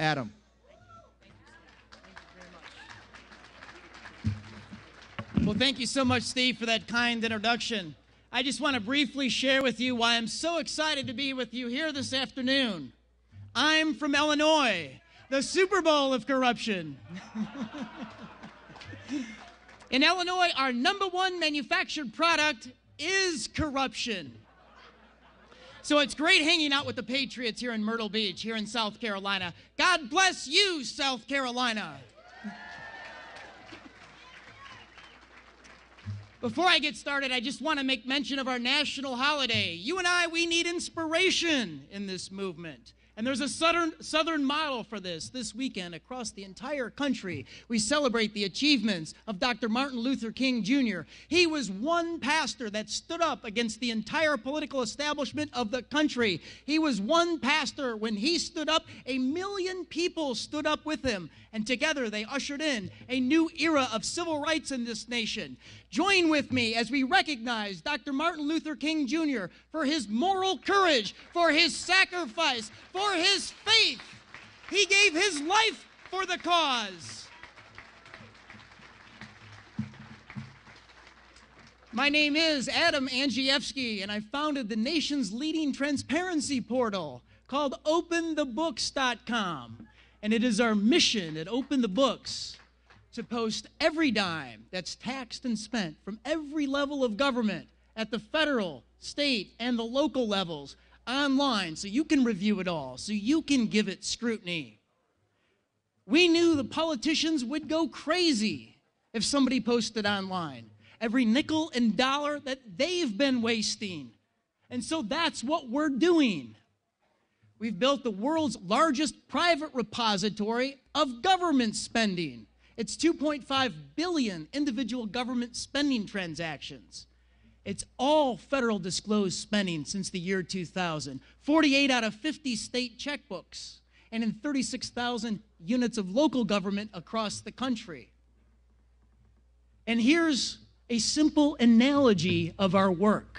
Adam. Well, thank you so much, Steve, for that kind introduction. I just want to briefly share with you why I'm so excited to be with you here this afternoon. I'm from Illinois, the Super Bowl of corruption. In Illinois, our #1 manufactured product is corruption. So it's great hanging out with the Patriots here in Myrtle Beach, here in South Carolina. God bless you, South Carolina. Before I get started, I just want to make mention of our national holiday. You and I, we need inspiration in this movement. And there's a southern model for this weekend across the entire country. We celebrate the achievements of Dr. Martin Luther King Jr. He was one pastor that stood up against the entire political establishment of the country. He was one pastor. When he stood up, 1 million people stood up with him. And together they ushered in a new era of civil rights in this nation. Join with me as we recognize Dr. Martin Luther King Jr. for his moral courage, for his sacrifice, for his faith. He gave his life for the cause. My name is Andrzejewski, and I founded the nation's leading transparency portal called OpenTheBooks.com. And it is our mission at Open the Books to post every dime that's taxed and spent from every level of government at the federal, state, and the local levels online so you can review it all, so you can give it scrutiny. We knew the politicians would go crazy if somebody posted online. Every nickel and dollar that they've been wasting. And so that's what we're doing. We've built the world's largest private repository of government spending. It's 2.5 billion individual government spending transactions. It's all federal disclosed spending since the year 2000. 48 out of 50 state checkbooks, and in 36,000 units of local government across the country. And here's a simple analogy of our work.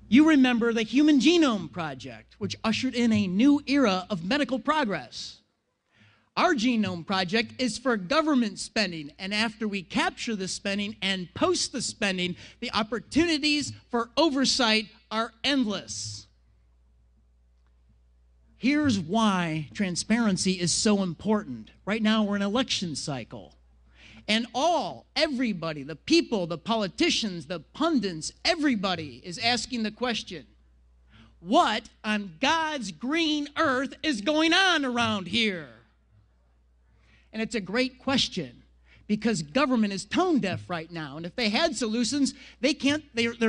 You remember the Human Genome Project, which ushered in a new era of medical progress. Our Genome Project is for government spending, and after we capture the spending and post the spending, the opportunities for oversight are endless. Here's why transparency is so important. Right now, we're in an election cycle. And everybody, the people, the politicians, the pundits, everybody is asking the question, what on God's green earth is going on around here? And it's a great question because government is tone deaf right now. And if they had solutions, they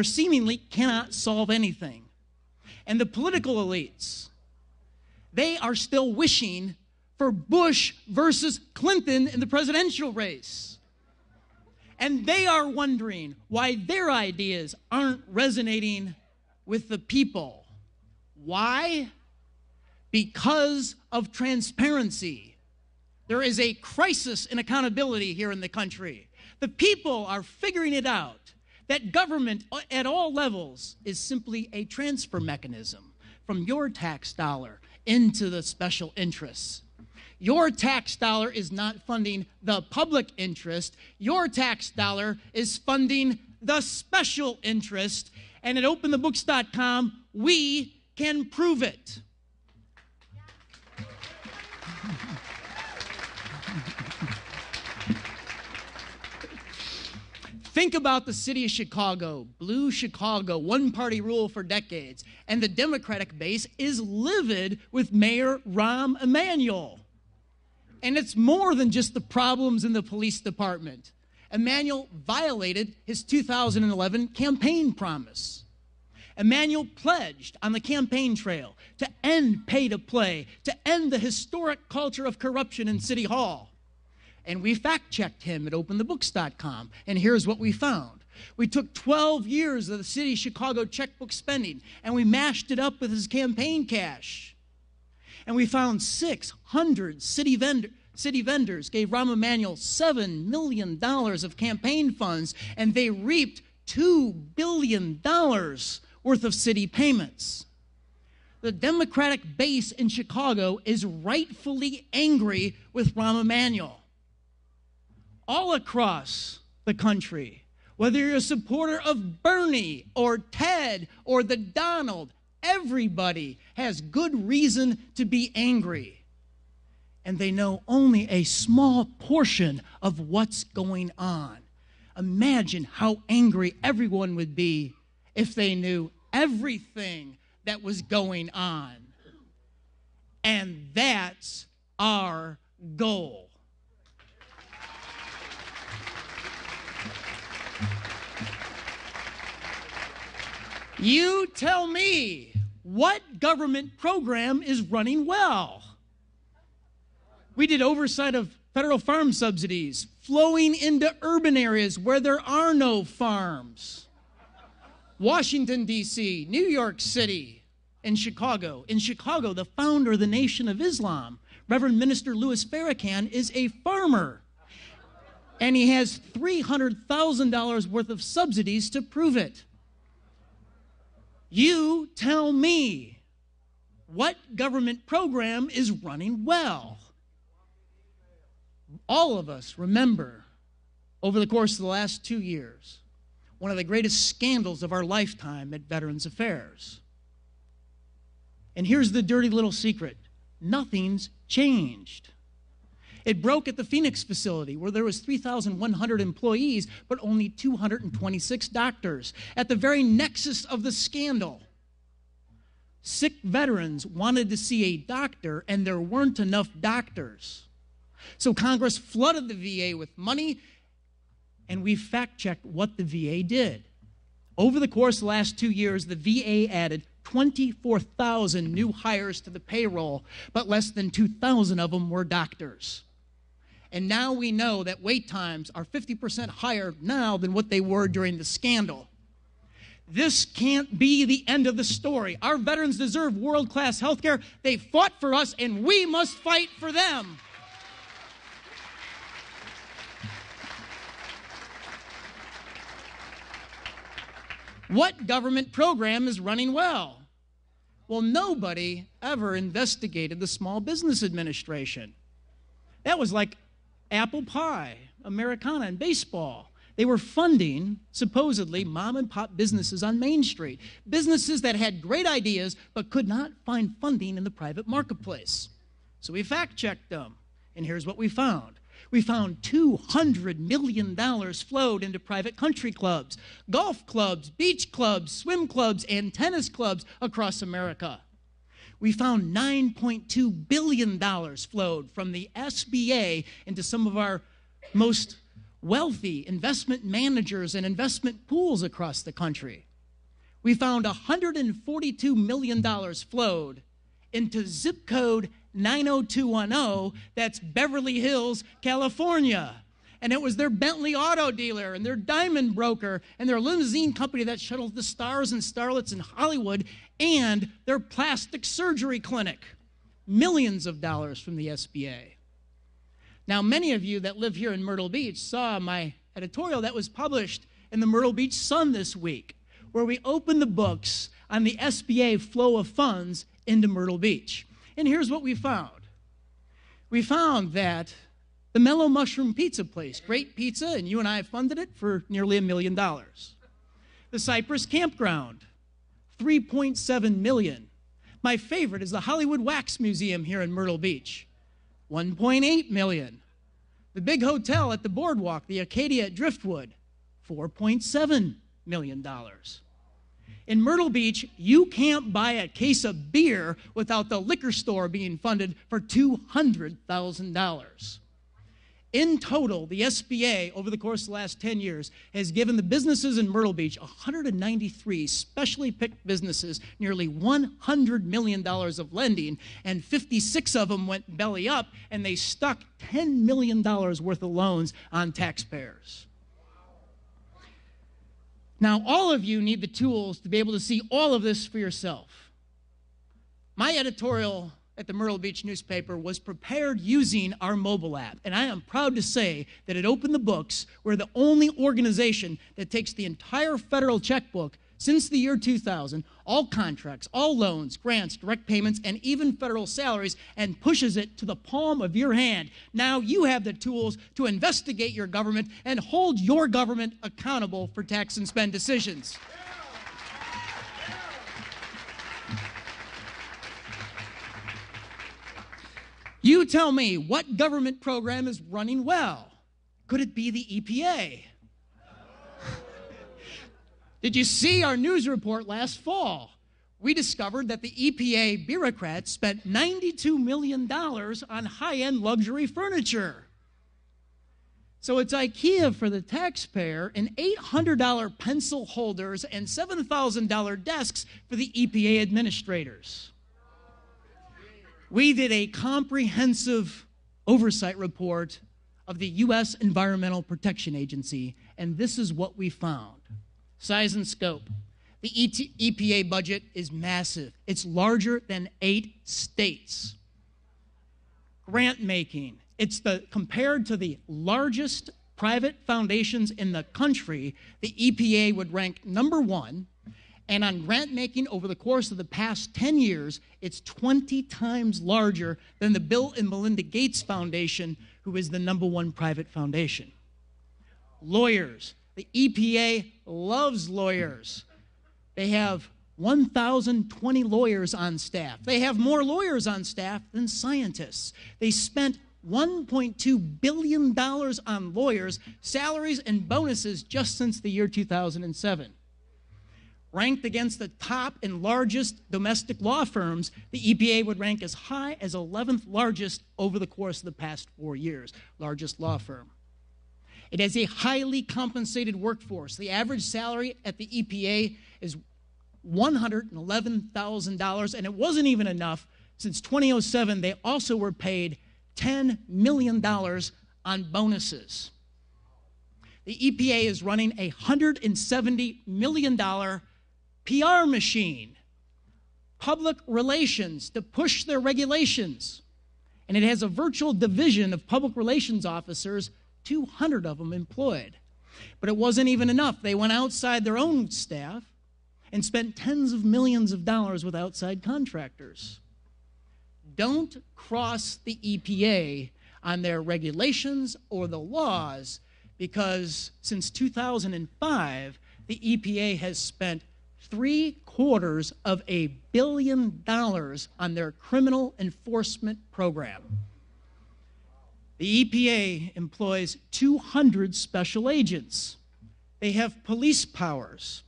seemingly cannot solve anything. And the political elites, they are still wishing for Bush versus Clinton in the presidential race. And they are wondering why their ideas aren't resonating with the people. Why? Because of transparency. There is a crisis in accountability here in the country. The people are figuring it out, that government at all levels is simply a transfer mechanism from your tax dollar into the special interests. Your tax dollar is not funding the public interest. Your tax dollar is funding the special interest. And at OpenTheBooks.com, we can prove it. Think about the city of Chicago, blue Chicago, one-party rule for decades, and the Democratic base is livid with Mayor Rahm Emanuel. And it's more than just the problems in the police department. Emanuel violated his 2011 campaign promise. Emanuel pledged on the campaign trail to end pay-to-play, to end the historic culture of corruption in City Hall. And we fact-checked him at OpenTheBooks.com, and here's what we found. We took 12 years of the city of Chicago checkbook spending, and we mashed it up with his campaign cash. And we found 600 city vendors gave Rahm Emanuel $7 million of campaign funds, and they reaped $2 billion worth of city payments. The Democratic base in Chicago is rightfully angry with Rahm Emanuel. All across the country, whether you're a supporter of Bernie or Ted or the Donald, everybody has good reason to be angry. And they know only a small portion of what's going on. Imagine how angry everyone would be if they knew everything that was going on. And that's our goal. You tell me, what government program is running well? We did oversight of federal farm subsidies flowing into urban areas where there are no farms. Washington, D.C., New York City, and Chicago. In Chicago, the founder of the Nation of Islam, Reverend Minister Louis Farrakhan, is a farmer. And he has $300,000 worth of subsidies to prove it. You tell me, what government program is running well? All of us remember, over the course of the last 2 years, one of the greatest scandals of our lifetime at Veterans Affairs. And here's the dirty little secret. Nothing's changed. It broke at the Phoenix facility where there was 3,100 employees, but only 226 doctors. At the very nexus of the scandal, sick veterans wanted to see a doctor, and there weren't enough doctors. So Congress flooded the VA with money, and we fact-checked what the VA did. Over the course of the last 2 years, the VA added 24,000 new hires to the payroll, but less than 2,000 of them were doctors. And now we know that wait times are 50% higher now than what they were during the scandal. This can't be the end of the story. Our veterans deserve world-class health care. They fought for us, and we must fight for them. What government program is running well? Well, nobody ever investigated the Small Business Administration. That was like apple pie, Americana, and baseball. They were funding, supposedly, mom-and-pop businesses on Main Street, businesses that had great ideas but could not find funding in the private marketplace. So we fact-checked them, and here's what we found. We found $200 million flowed into private country clubs, golf clubs, beach clubs, swim clubs, and tennis clubs across America. We found $9.2 billion flowed from the SBA into some of our most wealthy investment managers and investment pools across the country. We found $142 million flowed into zip code 90210, that's Beverly Hills, California. And it was their Bentley auto dealer and their diamond broker and their limousine company that shuttles the stars and starlets in Hollywood and their plastic surgery clinic. Millions of dollars from the SBA. Now, many of you that live here in Myrtle Beach saw my editorial that was published in the Myrtle Beach Sun this week, where we opened the books on the SBA flow of funds into Myrtle Beach. And here's what we found. We found that the Mellow Mushroom Pizza place, great pizza, and you and I funded it for nearly $1 million. The Cypress Campground, $3.7 million. My favorite is the Hollywood Wax Museum here in Myrtle Beach, $1.8 million. The big hotel at the boardwalk, the Acadia at Driftwood, $4.7 million. In Myrtle Beach, you can't buy a case of beer without the liquor store being funded for $200,000. In total, the SBA, over the course of the last 10 years, has given the businesses in Myrtle Beach, 193 specially picked businesses, nearly $100 million of lending, and 56 of them went belly up, and they stuck $10 million worth of loans on taxpayers. Now, all of you need the tools to be able to see all of this for yourself. My editorial at the Myrtle Beach newspaper was prepared using our mobile app, and I am proud to say that it opened the books. We're the only organization that takes the entire federal checkbook Since the year 2000, all contracts, all loans, grants, direct payments, and even federal salaries, and pushes it to the palm of your hand. Now you have the tools to investigate your government and hold your government accountable for tax and spend decisions. You tell me, what government program is running well? Could it be the EPA? Did you see our news report last fall? We discovered that the EPA bureaucrats spent $92 million on high-end luxury furniture. So it's IKEA for the taxpayer and $800 pencil holders and $7,000 desks for the EPA administrators. We did a comprehensive oversight report of the U.S. Environmental Protection Agency, and this is what we found. Size and scope. The EPA budget is massive. It's larger than 8 states. Grant making. It's compared to the largest private foundations in the country, the EPA would rank #1. And on grant making over the course of the past 10 years, it's 20 times larger than the Bill and Melinda Gates Foundation, who is the #1 private foundation. Lawyers. The EPA loves lawyers. They have 1,020 lawyers on staff. They have more lawyers on staff than scientists. They spent $1.2 billion on lawyers, salaries, and bonuses just since the year 2007. Ranked against the top and largest domestic law firms, the EPA would rank as high as 11th largest over the course of the past 4 years, largest law firm. It has a highly compensated workforce. The average salary at the EPA is $111,000, and it wasn't even enough. Since 2007, they also were paid $10 million on bonuses. The EPA is running a $170 million PR machine, public relations, to push their regulations. And it has a virtual division of public relations officers, 200 of them employed. But it wasn't even enough. They went outside their own staff and spent tens of millions of dollars with outside contractors. Don't cross the EPA on their regulations or the laws, because since 2005, the EPA has spent $750 million on their criminal enforcement program. The EPA employs 200 special agents. They have police powers.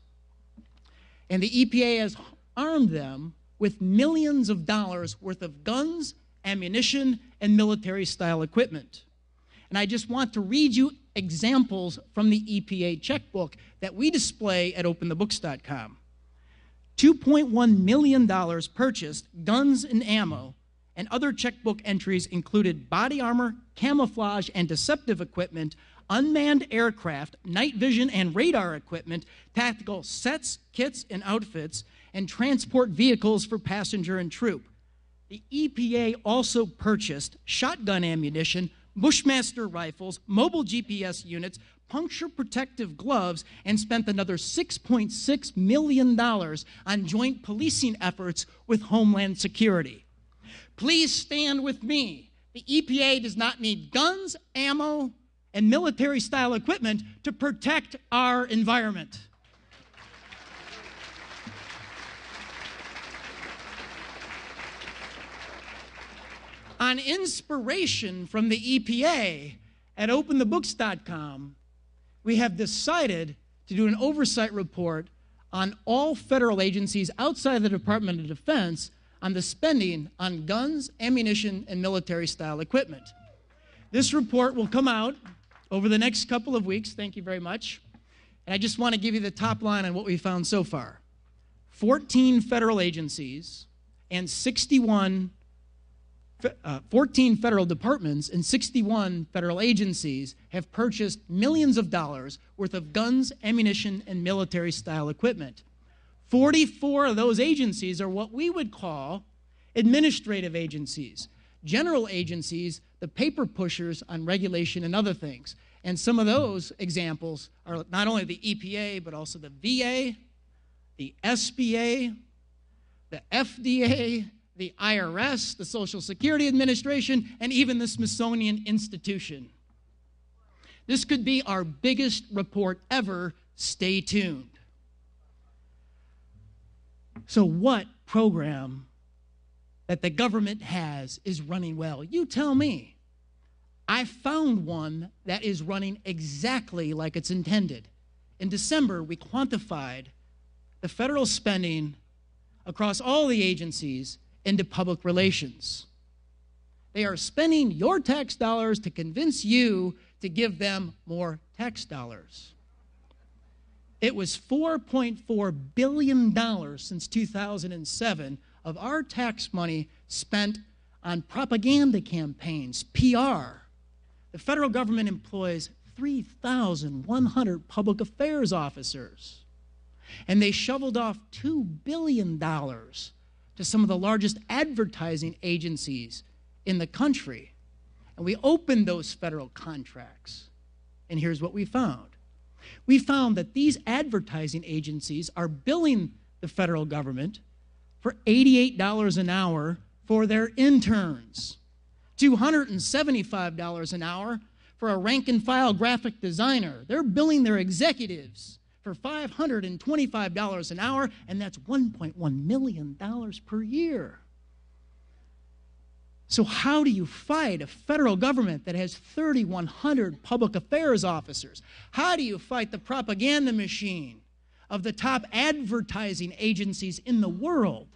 And the EPA has armed them with millions of dollars worth of guns, ammunition, and military-style equipment. And I just want to read you examples from the EPA checkbook that we display at openthebooks.com. $2.1 million purchased guns and ammo, and other checkbook entries included body armor, camouflage and deceptive equipment, unmanned aircraft, night vision and radar equipment, tactical sets, kits, and outfits, and transport vehicles for passenger and troop. The EPA also purchased shotgun ammunition, Bushmaster rifles, mobile GPS units, puncture protective gloves, and spent another $6.6 million on joint policing efforts with Homeland Security. Please stand with me. The EPA does not need guns, ammo, and military-style equipment to protect our environment. On inspiration from the EPA, at openthebooks.com, we have decided to do an oversight report on all federal agencies outside the Department of Defense on the spending on guns, ammunition, and military-style equipment. This report will come out over the next couple of weeks. Thank you very much. And I just want to give you the top line on what we found so far. 14 federal agencies and 14 federal departments and 61 federal agencies have purchased millions of dollars worth of guns, ammunition, and military-style equipment. 44 of those agencies are what we would call administrative agencies. General agencies, the paper pushers on regulation and other things. And some of those examples are not only the EPA, but also the VA, the SBA, the FDA, the IRS, the Social Security Administration, and even the Smithsonian Institution. This could be our biggest report ever. Stay tuned. So what program that the government has is running well? You tell me. I found one that is running exactly like it's intended. In December, we quantified the federal spending across all the agencies into public relations. They are spending your tax dollars to convince you to give them more tax dollars. It was $4.4 billion since 2007 of our tax money spent on propaganda campaigns, PR. The federal government employs 3,100 public affairs officers, and they shoveled off $2 billion to some of the largest advertising agencies in the country. And we opened those federal contracts, and here's what we found. We found that these advertising agencies are billing the federal government for $88 an hour for their interns, $275 an hour for a rank-and-file graphic designer. They're billing their executives for $525 an hour, and that's $1.1 million per year. So how do you fight a federal government that has 3,100 public affairs officers? How do you fight the propaganda machine of the top advertising agencies in the world?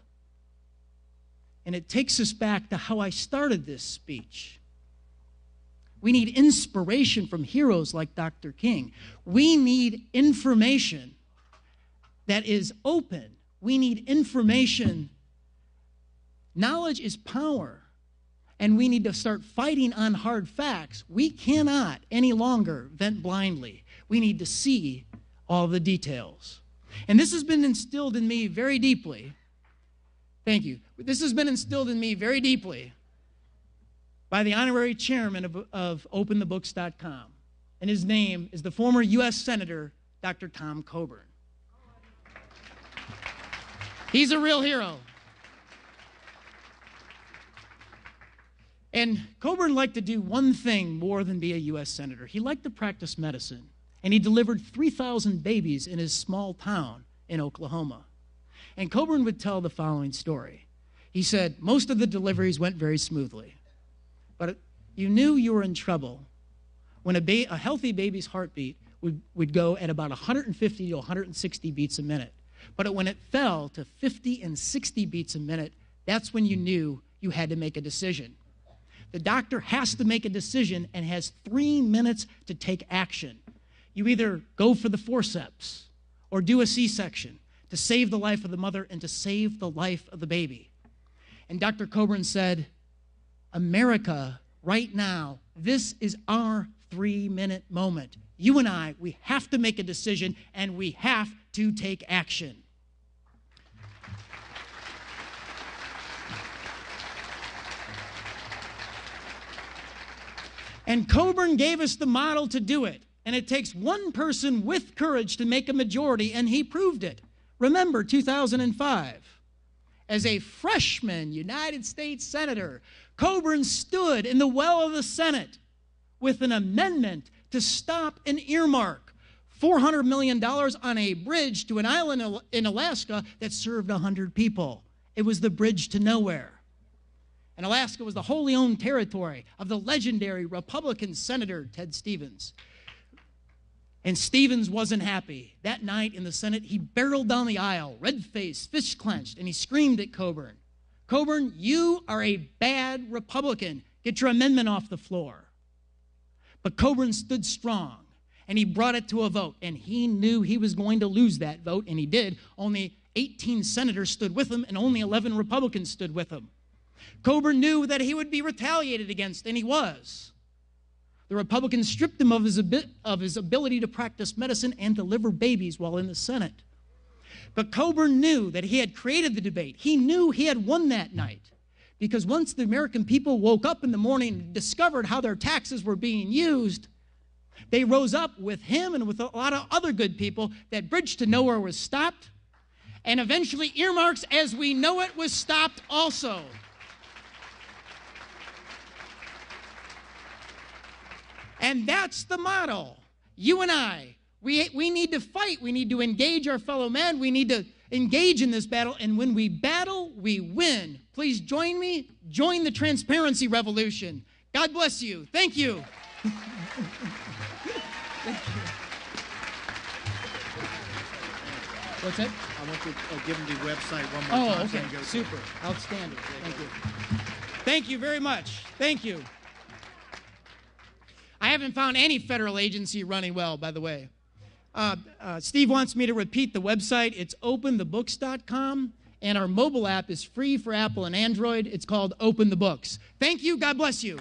And it takes us back to how I started this speech. We need inspiration from heroes like Dr. King. We need information that is open. We need information. Knowledge is power. And we need to start fighting on hard facts. We cannot any longer vent blindly. We need to see all the details. And this has been instilled in me very deeply. Thank you. This has been instilled in me very deeply by the honorary chairman of OpenTheBooks.com. And his name is the former U.S. Senator, Dr. Tom Coburn. He's a real hero. And Coburn liked to do one thing more than be a U.S. Senator. He liked to practice medicine. And he delivered 3,000 babies in his small town in Oklahoma. And Coburn would tell the following story. He said, most of the deliveries went very smoothly. But you knew you were in trouble when a healthy baby's heartbeat would go at about 150 to 160 beats a minute. But when it fell to 50 and 60 beats a minute, that's when you knew you had to make a decision. The doctor has to make a decision and has 3 minutes to take action. You either go for the forceps or do a C-section to save the life of the mother and to save the life of the baby. And Dr. Coburn said, America, right now, this is our 3-minute moment. You and I, we have to make a decision and we have to take action. And Coburn gave us the model to do it. And it takes one person with courage to make a majority, and he proved it. Remember 2005. As a freshman United States Senator, Coburn stood in the well of the Senate with an amendment to stop an earmark, $400 million on a bridge to an island in Alaska that served 100 people. It was the bridge to nowhere. And Alaska was the wholly owned territory of the legendary Republican Senator Ted Stevens. And Stevens wasn't happy. That night in the Senate, he barreled down the aisle, red-faced, fist clenched, and he screamed at Coburn, Coburn, you are a bad Republican. Get your amendment off the floor. But Coburn stood strong, and he brought it to a vote, and he knew he was going to lose that vote, and he did. Only 18 senators stood with him, and only 11 Republicans stood with him. Coburn knew that he would be retaliated against, and he was. The Republicans stripped him of his ability to practice medicine and deliver babies while in the Senate. But Coburn knew that he had created the debate. He knew he had won that night. Because once the American people woke up in the morning and discovered how their taxes were being used, they rose up with him and with a lot of other good people. That bridge to nowhere was stopped, And eventually earmarks as we know it was stopped also. And that's the model. You and I, we need to fight. We need to engage our fellow men. We need to engage in this battle. And when we battle, we win. Please join me. Join the transparency revolution. God bless you. Thank you. Thank you. What's that? I want to give them the website one more time. Oh, okay. Super. Outstanding. Thank you. Thank you very much. Thank you. I haven't found any federal agency running well, by the way. Steve wants me to repeat the website. It's openthebooks.com, and our mobile app is free for Apple and Android. It's called Open the Books. Thank you. God bless you.